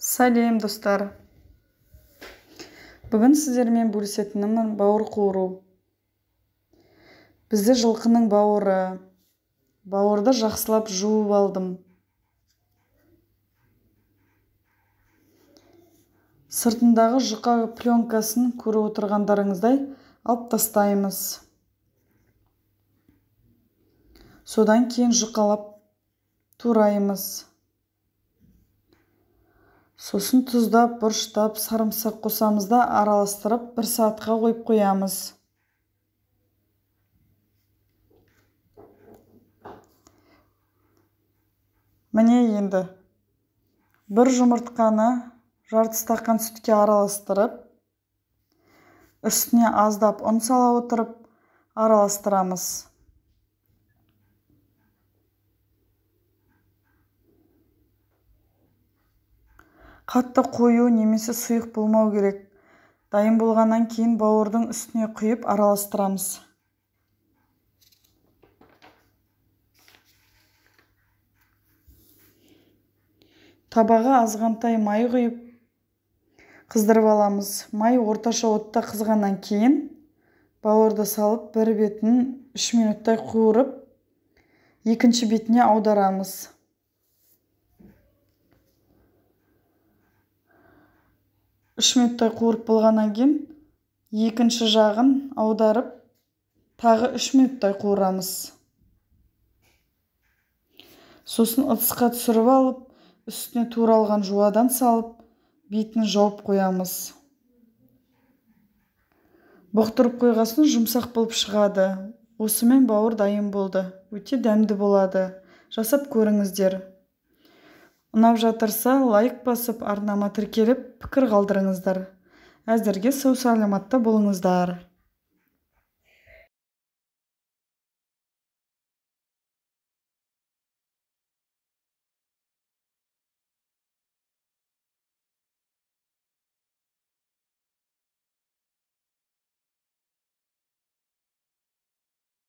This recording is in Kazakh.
Сәлем достар. Бүгін сіздермен бөлісетінім бауыр қуыру. Бізді жылқының бауыры. Бауырды жақсылап жуып алдым. Сыртындағы жұқа пленкасын көріп отырғандарыңыздай алып тастаймыз. Содан кейін жұқалап тураймыз. Сосын тұздап, бұрыштап, сарымсақ қосамыз да араластырып 1 сағатқа қойып қоямыз. Міне енді 1 жұмыртқаны жарты стақан сүтке араластырып, үстіне аздап ұн сала отырып араластырамыз. Қатты қою немесе сұйық болмау керек. Дайын болғаннан кейін бауырдың үстіне құйып араластырамыз. Табаға азғантай май құйып қыздырып аламыз. Май орташа отта қызғаннан кейін бауырды салып бір бетін 3 минуттай қуырып, екінші бетіне аударамыз. 3 минуттай қуырып болғаннан кейін екінші жағын аударып, тағы 3 минуттай қуырамыз. Сосын ыдысқа түсіріп алып, үстіне туралған жуадан салып, бетін жауып қоямыз. Бұқтырып қойғасын жұмсақ болып шығады. Осымен бауыр дайын болды. Өте дәмді болады. Жасап көріңіздер. Ұнап жатырса, лайк басып, арнама тіркеліп, пікір қалдырыңыздар. Әзірге сау саламатта болыңыздар.